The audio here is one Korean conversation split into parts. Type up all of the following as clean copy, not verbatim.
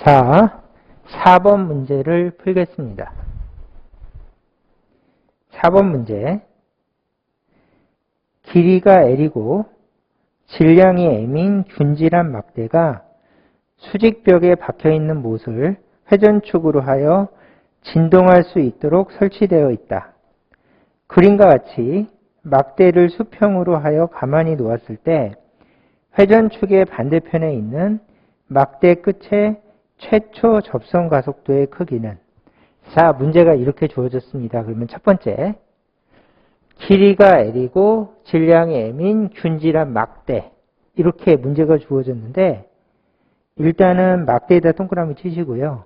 자, 4번 문제를 풀겠습니다. 4번 문제. 길이가 L이고 질량이 M인 균질한 막대가 수직벽에 박혀있는 못을 회전축으로 하여 진동할 수 있도록 설치되어 있다. 그림과 같이 막대를 수평으로 하여 가만히 놓았을 때 회전축의 반대편에 있는 막대 끝의 최초 접선 가속도의 크기는, 자, 문제가 이렇게 주어졌습니다. 그러면 첫 번째, 길이가 L이고 질량이 M인 균질한 막대, 이렇게 문제가 주어졌는데 일단은 막대에다 동그라미 치시고요.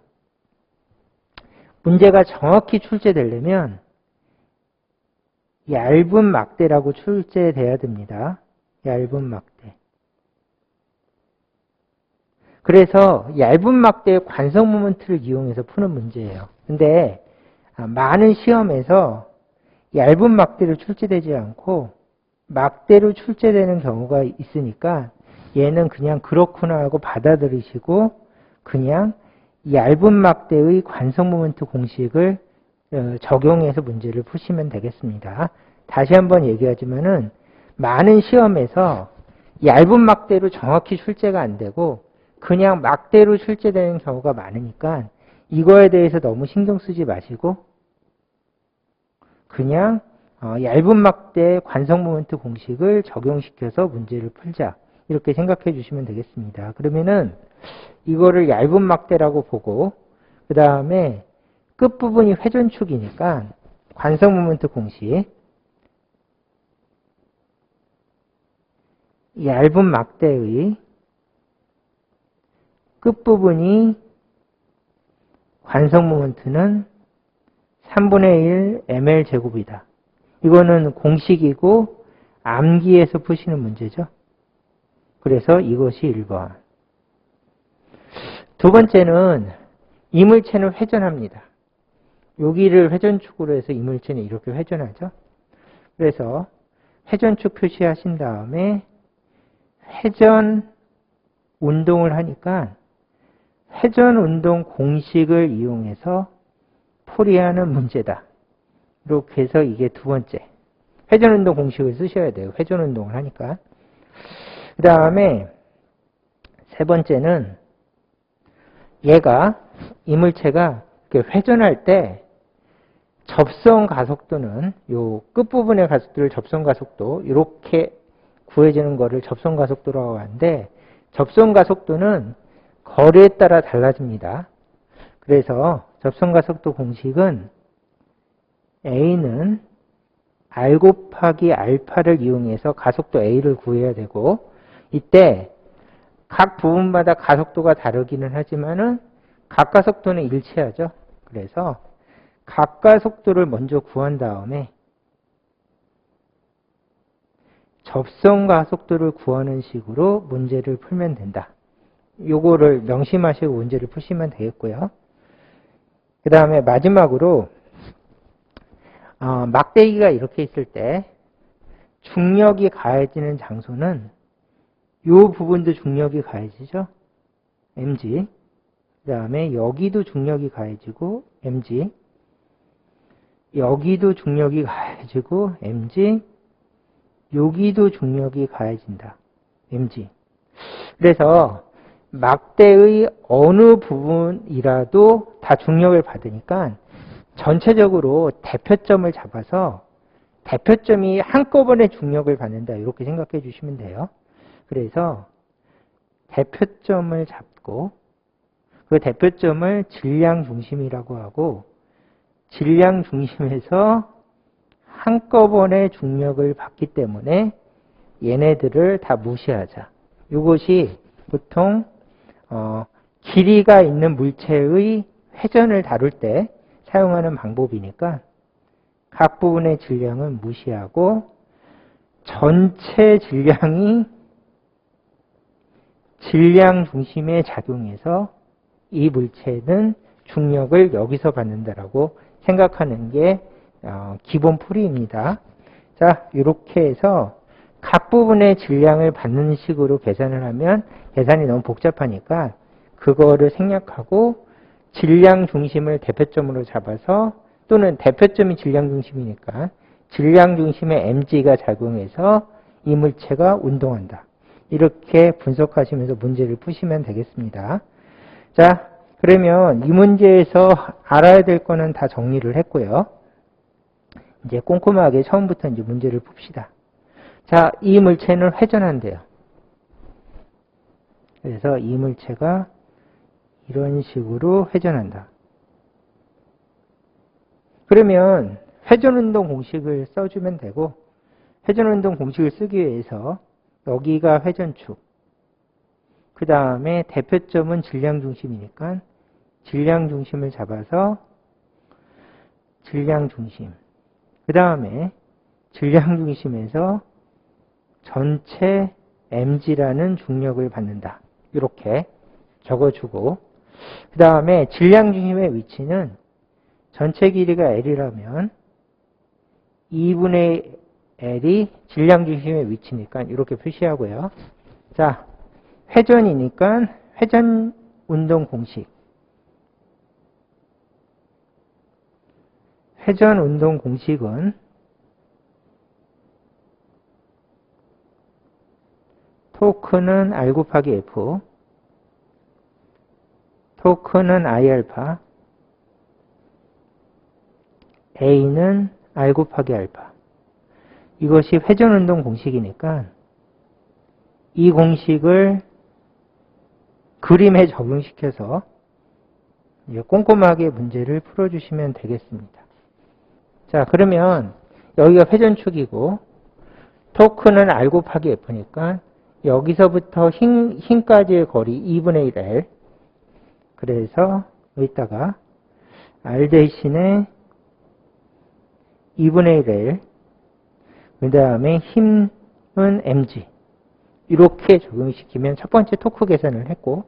문제가 정확히 출제되려면 얇은 막대라고 출제돼야 됩니다. 얇은 막대. 그래서 얇은 막대의 관성 모멘트를 이용해서 푸는 문제예요. 근데 많은 시험에서 얇은 막대로 출제되지 않고 막대로 출제되는 경우가 있으니까 얘는 그냥 그렇구나 하고 받아들이시고 그냥 얇은 막대의 관성 모멘트 공식을 적용해서 문제를 푸시면 되겠습니다. 다시 한번 얘기하지만은 많은 시험에서 얇은 막대로 정확히 출제가 안 되고 그냥 막대로 출제되는 경우가 많으니까 이거에 대해서 너무 신경 쓰지 마시고 그냥 얇은 막대 관성 모멘트 공식을 적용시켜서 문제를 풀자, 이렇게 생각해 주시면 되겠습니다. 그러면은 이거를 얇은 막대라고 보고 그 다음에 끝부분이 회전축이니까 관성 모멘트 공식, 얇은 막대의 끝부분이 관성 모멘트는 3분의 1 ml 제곱이다. 이거는 공식이고 암기해서 푸시는 문제죠. 그래서 이것이 1번. 두 번째는 이물체는 회전합니다. 여기를 회전축으로 해서 이물체는 이렇게 회전하죠. 그래서 회전축 표시하신 다음에 회전 운동을 하니까 회전 운동 공식을 이용해서 풀이하는 문제다. 이렇게 해서 이게 두 번째. 회전 운동 공식을 쓰셔야 돼요. 회전 운동을 하니까. 그 다음에 세 번째는 얘가, 이물체가 회전할 때 접선 가속도는 요 끝부분의 가속도를 접선 가속도, 이렇게 구해지는 거를 접선 가속도라고 하는데 접선 가속도는 거리에 따라 달라집니다. 그래서 접선 가속도 공식은 A는 R 곱하기 알파를 이용해서 가속도 A를 구해야 되고, 이때 각 부분마다 가속도가 다르기는 하지만은 각 가속도는 일치하죠. 그래서 각 가속도를 먼저 구한 다음에 접선 가속도를 구하는 식으로 문제를 풀면 된다. 요거를 명심하시고 문제를 푸시면 되겠고요. 그 다음에 마지막으로 막대기가 이렇게 있을 때 중력이 가해지는 장소는 요 부분도 중력이 가해지죠. mg. 그 다음에 여기도 중력이 가해지고 mg. 여기도 중력이 가해지고 mg. 여기도 중력이 가해진다. mg. 그래서 막대의 어느 부분이라도 다 중력을 받으니까 전체적으로 대표점을 잡아서 대표점이 한꺼번에 중력을 받는다, 이렇게 생각해 주시면 돼요. 그래서 대표점을 잡고 그 대표점을 질량 중심이라고 하고 질량 중심에서 한꺼번에 중력을 받기 때문에 얘네들을 다 무시하자. 이것이 보통 길이가 있는 물체의 회전을 다룰 때 사용하는 방법이니까 각 부분의 질량은 무시하고 전체 질량이 질량 중심에 작용해서 이 물체는 중력을 여기서 받는다라고 생각하는 게 기본 풀이입니다. 자, 이렇게 해서 각 부분의 질량을 받는 식으로 계산을 하면 계산이 너무 복잡하니까 그거를 생략하고 질량 중심을 대표점으로 잡아서 또는 대표점이 질량 중심이니까 질량 중심의 mg가 작용해서 이 물체가 운동한다. 이렇게 분석하시면서 문제를 푸시면 되겠습니다. 자, 그러면 이 문제에서 알아야 될 거는 다 정리를 했고요. 이제 꼼꼼하게 처음부터 이제 문제를 풉시다. 자, 이 물체는 회전한대요. 그래서 이 물체가 이런 식으로 회전한다. 그러면 회전운동 공식을 써주면 되고, 회전운동 공식을 쓰기 위해서 여기가 회전축, 그 다음에 대표점은 질량 중심이니까 질량 중심을 잡아서 질량 중심, 그 다음에 질량 중심에서 전체 mg라는 중력을 받는다. 이렇게 적어주고, 그 다음에 질량 중심의 위치는 전체 길이가 L이라면 2분의 L이 질량 중심의 위치니까 이렇게 표시하고요. 자, 회전이니까 회전 운동 공식. 회전 운동 공식은 토크는 R 곱하기 F, 토크는 I 알파, A는 R 곱하기 알파. 이것이 회전운동 공식이니까 이 공식을 그림에 적용시켜서 꼼꼼하게 문제를 풀어주시면 되겠습니다. 자, 그러면 여기가 회전축이고 토크는 R 곱하기 F니까 여기서부터 힘까지의 거리 2분의 1L. 그래서 여기다가 R 대신에 2분의 1L, 그 다음에 힘은 mg. 이렇게 적용시키면 첫 번째 토크 계산을 했고,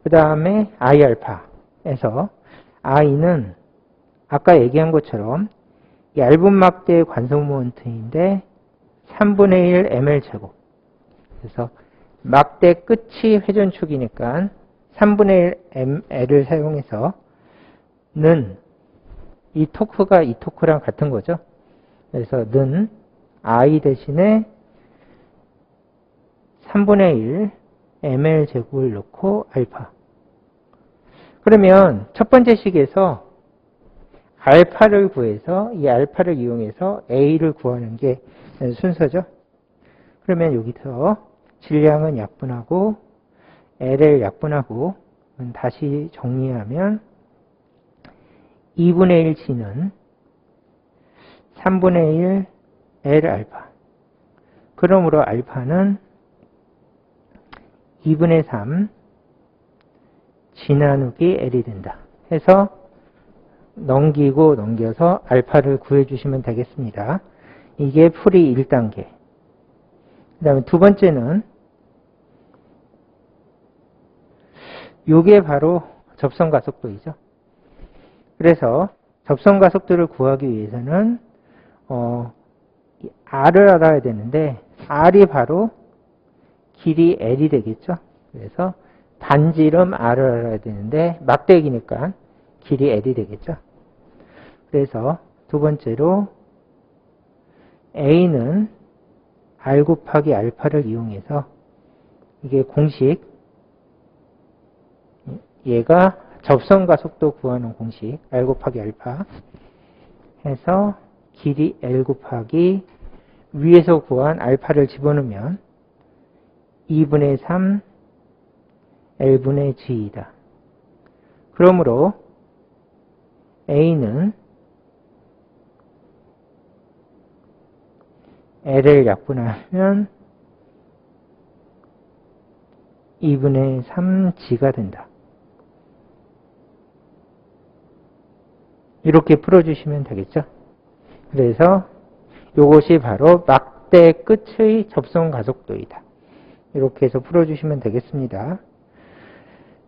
그 다음에 I 알파에서 I는 아까 얘기한 것처럼 얇은 막대의 관성 모멘트인데 3분의 1 ml 제곱. 그래서 막대 끝이 회전축이니까 3분의 1 ml을 사용해서 는 이 토크가 이 토크랑 같은 거죠. 그래서 는 I 대신에 3분의 1 ml 제곱을 넣고 알파. 그러면 첫 번째 식에서 알파를 구해서 이 알파를 이용해서 A를 구하는 게 순서죠. 그러면 여기서 질량은 약분하고 L을 약분하고 다시 정리하면 2분의 1 G는 3분의 1 L 알파. 그러므로 알파는 2분의 3 G 나누기 L이 된다. 해서 넘기고 넘겨서 알파를 구해주시면 되겠습니다. 이게 풀이 1단계. 그 다음에 두 번째는 이게 바로 접선가속도이죠. 그래서 접선가속도를 구하기 위해서는 R을 알아야 되는데 R이 바로 길이 L이 되겠죠. 그래서 단지 이름 R을 알아야 되는데 막대기니까 길이 L이 되겠죠. 그래서 두 번째로 A는 R 곱하기 알파를 이용해서 이게 공식, 얘가 접선가속도 구하는 공식 R 곱하기 알파 해서 길이 L 곱하기 위에서 구한 알파를 집어넣으면 2분의 3 L분의 G이다. 그러므로 A는 L을 약분하면 2분의 3G가 된다. 이렇게 풀어주시면 되겠죠. 그래서 이것이 바로 막대 끝의 접선 가속도이다. 이렇게 해서 풀어주시면 되겠습니다.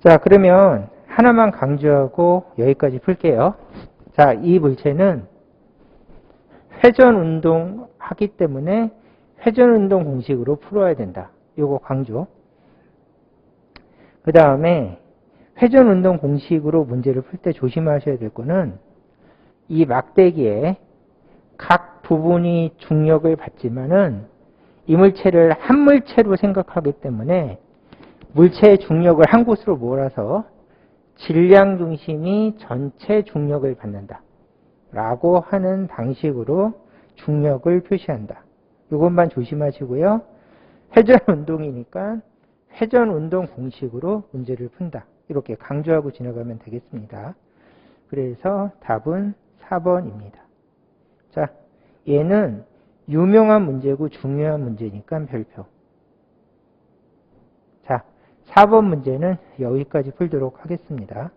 자, 그러면 하나만 강조하고 여기까지 풀게요. 자, 이 물체는 회전 운동 하기 때문에 회전 운동 공식으로 풀어야 된다. 이거 강조. 그 그 다음에 회전운동 공식으로 문제를 풀 때 조심하셔야 될 거는 이 막대기에 각 부분이 중력을 받지만은 이 물체를 한 물체로 생각하기 때문에 물체의 중력을 한 곳으로 몰아서 질량 중심이 전체 중력을 받는다 라고 하는 방식으로 중력을 표시한다. 이것만 조심하시고요. 회전 운동이니까 회전 운동 공식으로 문제를 푼다. 이렇게 강조하고 지나가면 되겠습니다. 그래서 답은 4번입니다. 자, 얘는 유명한 문제고 중요한 문제니까 별표. 자, 4번 문제는 여기까지 풀도록 하겠습니다.